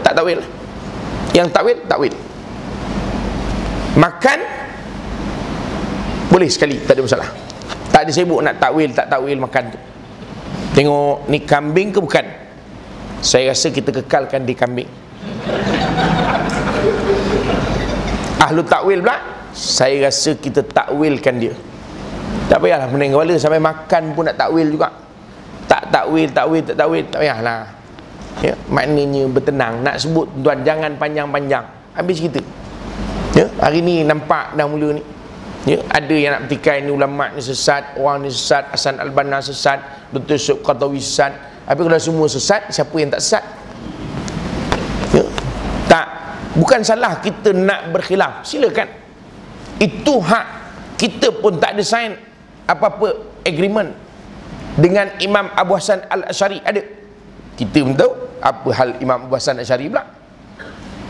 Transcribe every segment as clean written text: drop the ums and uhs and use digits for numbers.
tak takwil. Yang takwil, takwil. Makan boleh sekali, tak ada masalah. Tak ada sibuk nak takwil, tak takwil makan tu. Tengok ni kambing ke bukan? Saya rasa kita kekalkan di kambing. Ahlu takwil pula, saya rasa kita takwilkan dia. Tak payahlah pening kepala sampai makan pun nak takwil juga. Tak takwil, tak payahlah. Ya, maknanya bertenang. Nak sebut tuan, jangan panjang-panjang. Habis kita. Ya, hari ni nampak dah mula ni. Ya, ada yang nak petikai ni ulama ni sesat, orang ni sesat, Hasan Al-Banna sesat, Dr. Syuk Qardawi sesat. Tapi kalau semua sesat, siapa yang tak sesat? Ya, tak. Bukan salah kita nak berkhilaf, silakan. Itu hak. Kita pun tak ada sign apa-apa agreement dengan Imam Abu Hasan Al-Asy'ari. Ada. Kita pun tahu apa hal Imam Abu Hasan Al-Asy'ari pula.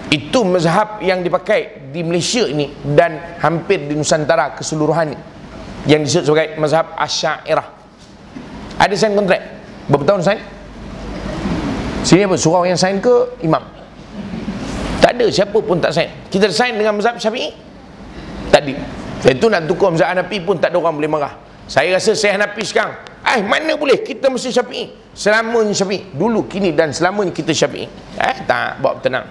Itu mazhab yang dipakai di Malaysia ini dan hampir di Nusantara keseluruhan yang disebut sebagai mazhab Asy'ariyah. Ada sign kontrak? Berapa tahun sign? Sini apa? Surau yang sign ke imam? Tak ada, siapa pun tak sign. Kita sign dengan mazhab Syafi'i? Tak ada. Itu nak tukar mazhab Hanafi pun tak ada orang boleh marah. Saya rasa saya Hanafi sekarang, mana boleh, kita mesti Syafi'i. Selamanya Syafi'i. Dulu, kini dan selamanya kita Syafi'i. Tak, bawa tenang.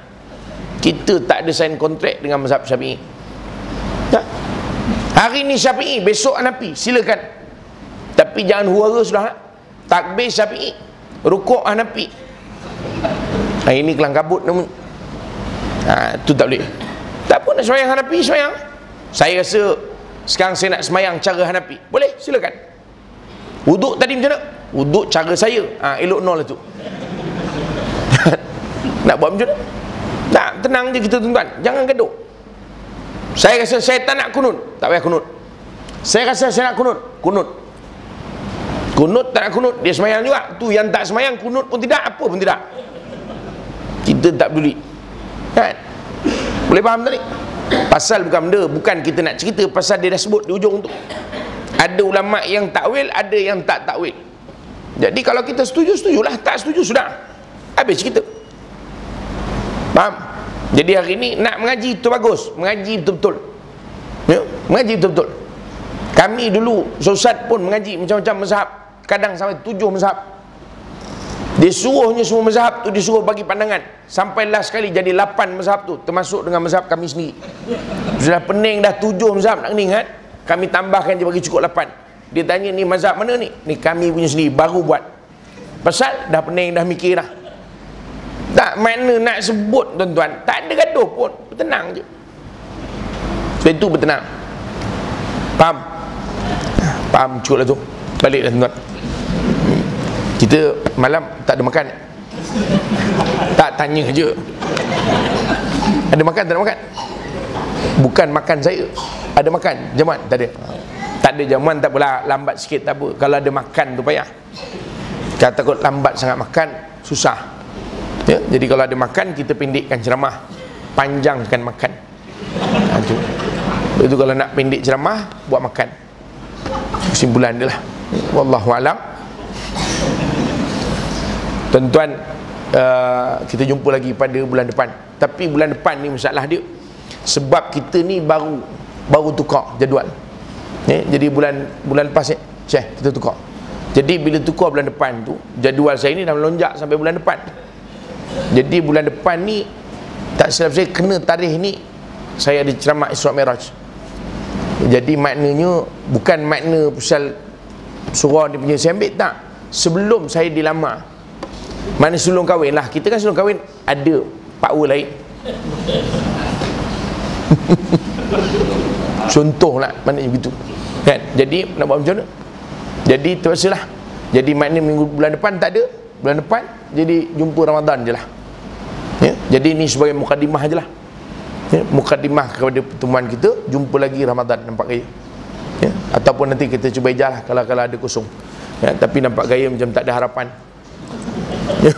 Kita tak ada sign kontrak dengan mazhab Syafi'i. Tak? Hari ni Syafi'i, besok Hanafi, silakan. Tapi jangan huara sudah. Takbir Syafi'i, rukuk Hanafi. Ini kelang kabut namanya. Itu tak boleh. Tak pun nak semayang Hanafi, semayang. Saya rasa sekarang saya nak semayang cara Hanafi. Boleh, silakan. Wuduk tadi macam mana? Wuduk cara saya. Elok nol tu. Nak buat macam mana? Tak, tenang je kita tuan-tuan. Jangan gaduh. Saya rasa saya tak nak kunut, tak payah kunut. Saya rasa saya nak kunut, kunut. Kunut tak nak kunut, dia semayang juga. Tu yang tak semayang, kunut pun tidak, apa pun tidak. Kita tak peduli. Kan? Boleh faham tadi? Pasal bukan benda, bukan kita nak cerita, pasal dia dah sebut di ujung tu. Ada ulama yang takwil, ada yang tak takwil. Jadi kalau kita setuju, setujulah. Tak setuju, sudah. Habis kita. Faham? Jadi hari ni nak mengaji itu bagus, mengaji betul-betul. Ya, mengaji betul-betul. Kami dulu Ustaz pun mengaji macam-macam mazhab, kadang sampai 7 mazhab. Dia suruhnya semua mazhab tu disuruh bagi pandangan. Sampai last sekali jadi 8 mazhab tu, termasuk dengan mazhab kami sendiri. Sudah pening dah 7 mazhab nak kena ingat, kami tambahkan je bagi cukup 8. Dia tanya ni mazhab mana ni? Ni kami punya sendiri, baru buat. Pasal dah pening dah mikir dah. Tak makna nak sebut tuan-tuan, tak ada gaduh pun, bertenang je. Sebab itu bertenang. Faham? Faham cukup lah tu. Balik dah tuan-tuan. Kita malam tak ada makan. Tak tanya je. Ada makan tak ada makan? Bukan makan saya. Ada makan jamuan? Tak ada. Tak ada jamuan tak apalah, lambat sikit tak apa. Kalau ada makan tu payah. Kalau takut lambat sangat makan, susah. Ya, jadi kalau ada makan, kita pendekkan ceramah, panjangkan makan. Itu kalau nak pendek ceramah, buat makan. Kesimpulan dia lah. Wallahu a'lam. Tuan-tuan, kita jumpa lagi pada bulan depan. Tapi bulan depan ni masalah dia, sebab kita ni baru tukar jadual. Jadi bulan lepas Syekh, kita tukar. Jadi bila tukar bulan depan tu, jadual saya ni dah melonjak sampai bulan depan. Jadi bulan depan ni, tak silap saya, kena tarikh ni saya ada ceramah Isra' Mi'raj. Jadi maknanya bukan makna pasal surah dia punya saya ambil, tak. Sebelum saya dilamar, mana sebelum kahwin lah, kita kan sebelum kahwin ada power lain. Contoh lah maknanya begitu kan. Jadi nak buat macam mana? Jadi terpaksalah. Jadi makna minggu bulan depan tak ada. Bulan depan jadi jumpa Ramadan je lah. Ya? Jadi ni sebagai mukadimah je lah. Ya? Mukadimah kepada pertemuan kita. Jumpa lagi Ramadan, nampak gaya. Ya? Ataupun nanti kita cuba ijah lah kalau ada kosong. Ya? Tapi nampak gaya macam tak ada harapan. Ya?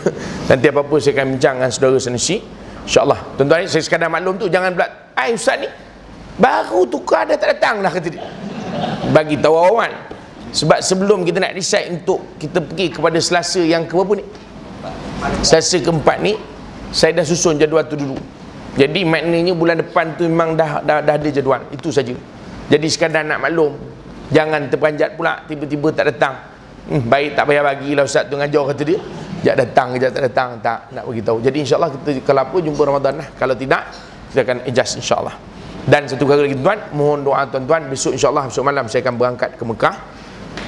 Nanti apa-apa saya akan bincang dengan saudara senesi, InsyaAllah. Tuan-tuan, saya sekadar maklum tu, jangan pula, Ustaz ni baru tukar dah tak datang dah, kata dia. Bagi tahu awal. Sebab sebelum kita nak decide untuk kita pergi kepada Selasa yang ke berapa ni? Selasa keempat ni, saya dah susun jadual tu dulu. Jadi maknanya bulan depan tu memang dah ada jadual. Itu saja. Jadi sekadar nak maklum, jangan terperanjat pula tiba-tiba tak datang. Baik tak payah bagilah ustaz tu ngajar kata dia. Sekejap datang, sekejap tak datang, tak nak beritahu. Jadi insya-Allah kita kalau apa jumpa Ramadan lah. Kalau tidak kita akan adjust insya-Allah. Dan satu kali lagi tuan, mohon doa tuan-tuan, besok insya-Allah besok malam saya akan berangkat ke Mekah.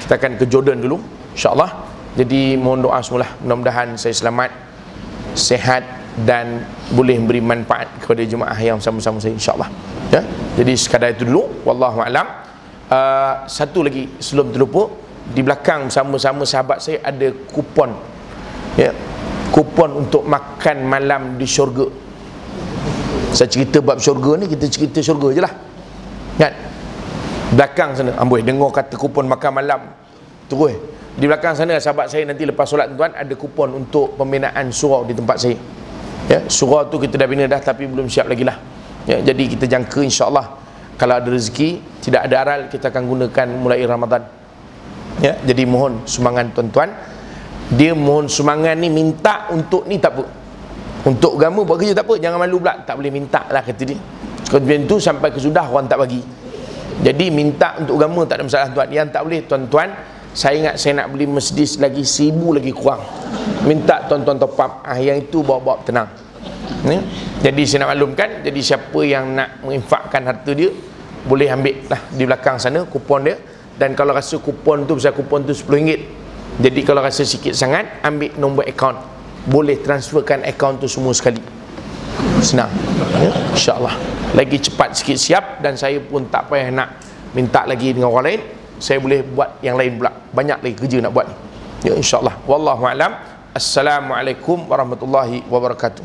Kita akan ke Jordan dulu insya-Allah. Jadi mohon doa semualah, mudah-mudahan saya selamat, sehat dan boleh memberi manfaat kepada jemaah yang sama-sama saya insya-Allah. Ya. Jadi sekadar itu dulu, wallahu alam. Satu lagi sebelum terlupa, di belakang sama-sama sahabat saya ada kupon. Ya. Kupon untuk makan malam di syurga. Saya cerita bab syurga ni, kita cerita syurga je lah. Kan? Belakang sana, amboi dengar kata kupon makan malam. Terus. Di belakang sana sahabat saya nanti lepas solat tuan ada kupon untuk pembinaan surau di tempat saya. Ya, surau tu kita dah bina dah tapi belum siap lagi lah. Ya, jadi kita jangka insya-Allah kalau ada rezeki, tidak ada aral, kita akan gunakan mulai Ramadan. Ya, jadi mohon sumbangan tuan-tuan. Dia mohon sumbangan ni minta untuk ni tak apa. Untuk agama buat kerja tak apa, jangan malu pula, tak boleh minta lah kata dia. Kemudian tu sampai kesudah orang tak bagi. Jadi minta untuk agama tak ada masalah tuan. Yang tak boleh tuan-tuan, saya ingat saya nak beli Mercedes lagi 1000 lagi kurang. Minta tuan-tuan top up. Yang itu bawa-bawa tenang. Ya? Jadi saya nak maklumkan, jadi siapa yang nak menginfakkan harta dia boleh ambil lah di belakang sana kupon dia. Dan kalau rasa kupon tu, besar kupon tu RM10, jadi kalau rasa sikit sangat, ambil nombor akaun, boleh transferkan akaun tu semua sekali. Senang. Ya? InsyaAllah lagi cepat sikit siap. Dan saya pun tak payah nak minta lagi dengan orang lain, saya boleh buat yang lain pula. Banyak lagi kerja nak buat ni. Ya, insyaAllah. Wallahu a'lam. Assalamualaikum warahmatullahi wabarakatuh.